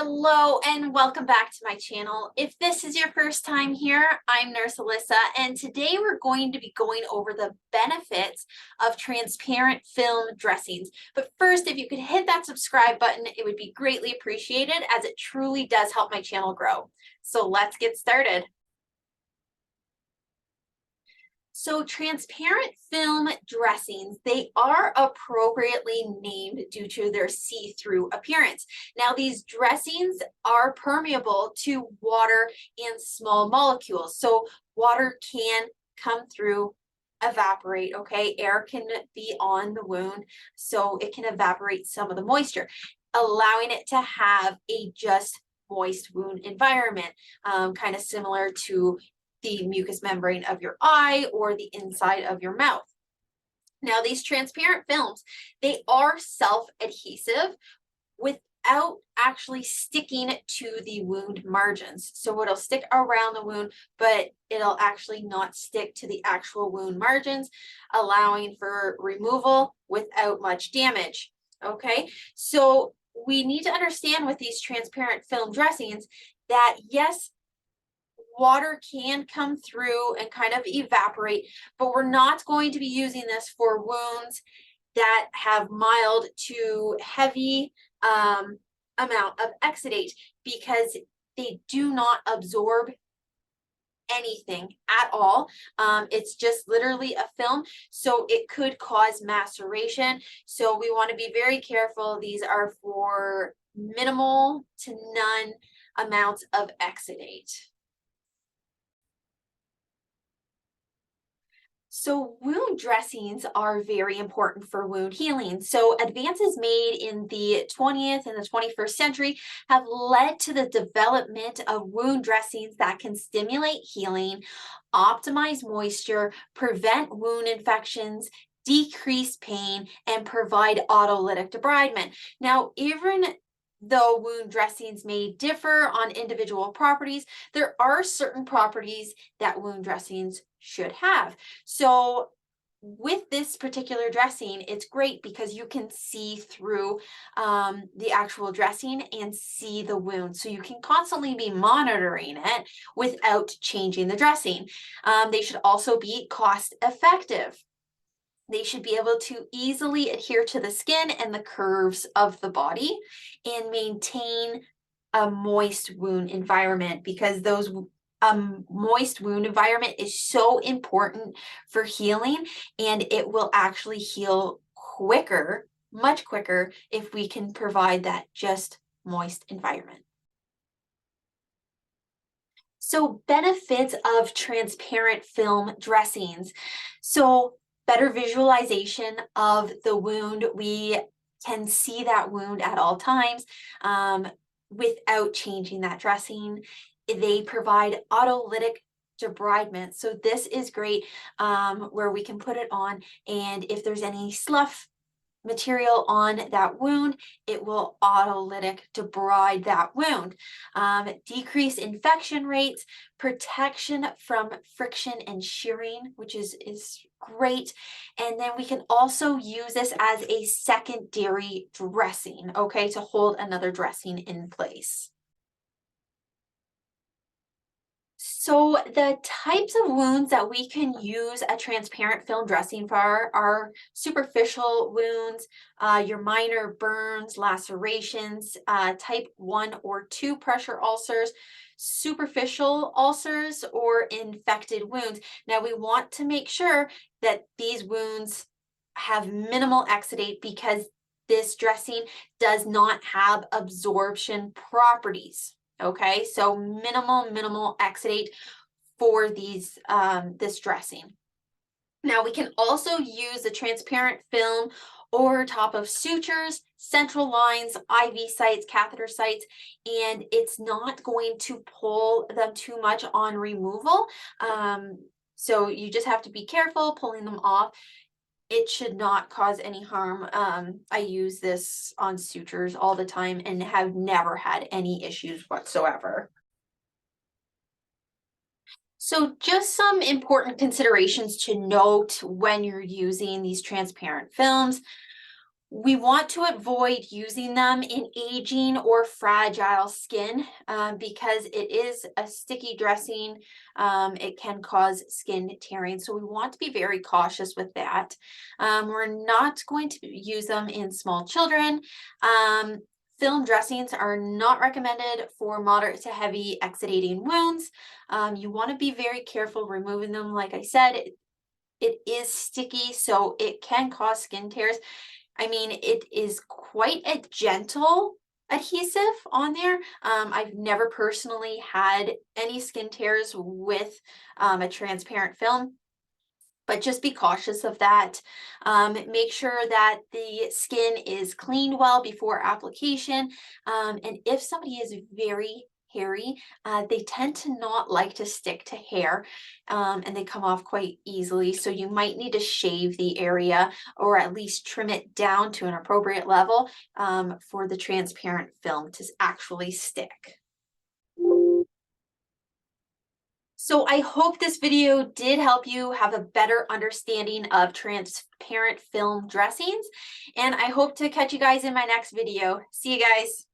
Hello and welcome back to my channel. If this is your first time here, I'm Nurse Alyssa, and today we're going to be going over the benefits of transparent film dressings. But first, if you could hit that subscribe button, it would be greatly appreciated as it truly does help my channel grow. So let's get started. So transparent film dressings, they are appropriately named due to their see-through appearance. Now, these dressings are permeable to water and small molecules. So water can come through, evaporate, okay? Air can be on the wound, so it can evaporate some of the moisture, allowing it to have a just moist wound environment, kind of similar to the mucous membrane of your eye or the inside of your mouth. Now, these transparent films, they are self-adhesive without actually sticking to the wound margins. So it'll stick around the wound, but it'll actually not stick to the actual wound margins, allowing for removal without much damage. Okay, so we need to understand with these transparent film dressings that yes, water can come through and kind of evaporate, but we're not going to be using this for wounds that have mild to heavy amount of exudate because they do not absorb anything at all. It's just literally a film, so it could cause maceration. So we want to be very careful. These are for minimal to none amounts of exudate. So wound dressings are very important for wound healing. So advances made in the 20th and the 21st century have led to the development of wound dressings that can stimulate healing, optimize moisture, prevent wound infections, decrease pain, and provide autolytic debridement. Now, even though wound dressings may differ on individual properties, there are certain properties that wound dressings should have. So with this particular dressing, it's great because you can see through the actual dressing and see the wound. So you can constantly be monitoring it without changing the dressing. They should also be cost effective. They should be able to easily adhere to the skin and the curves of the body and maintain a moist wound environment, because those moist wound environment is so important for healing, and it will actually heal quicker, much quicker, if we can provide that just moist environment. So benefits of transparent film dressings. So better visualization of the wound. We can see that wound at all times without changing that dressing. They provide autolytic debridement. So this is great where we can put it on, and if there's any slough material on that wound, it will autolytic debride that wound. Decrease infection rates, protection from friction and shearing, which is great. And then we can also use this as a secondary dressing, okay, to hold another dressing in place. So the types of wounds that we can use a transparent film dressing for are superficial wounds, your minor burns, lacerations, type 1 or 2 pressure ulcers, superficial ulcers, or infected wounds. Now we want to make sure that these wounds have minimal exudate because this dressing does not have absorption properties. Okay, so minimal exudate for these this dressing. Now we can also use the transparent film over top of sutures, central lines, IV sites, catheter sites, and it's not going to pull them too much on removal. So you just have to be careful pulling them off. It should not cause any harm. I use this on sutures all the time and have never had any issues whatsoever. So just some important considerations to note when you're using these transparent films. We want to avoid using them in aging or fragile skin because it is a sticky dressing. It can cause skin tearing. So we want to be very cautious with that. We're not going to use them in small children. Film dressings are not recommended for moderate to heavy exudating wounds. You want to be very careful removing them. Like I said, it is sticky, so it can cause skin tears. I mean, it is quite a gentle adhesive on there. I've never personally had any skin tears with a transparent film, but just be cautious of that. Make sure that the skin is cleaned well before application. And if somebody is very hairy, they tend to not like to stick to hair and they come off quite easily. So you might need to shave the area or at least trim it down to an appropriate level for the transparent film to actually stick. So I hope this video did help you have a better understanding of transparent film dressings, and I hope to catch you guys in my next video. See you guys.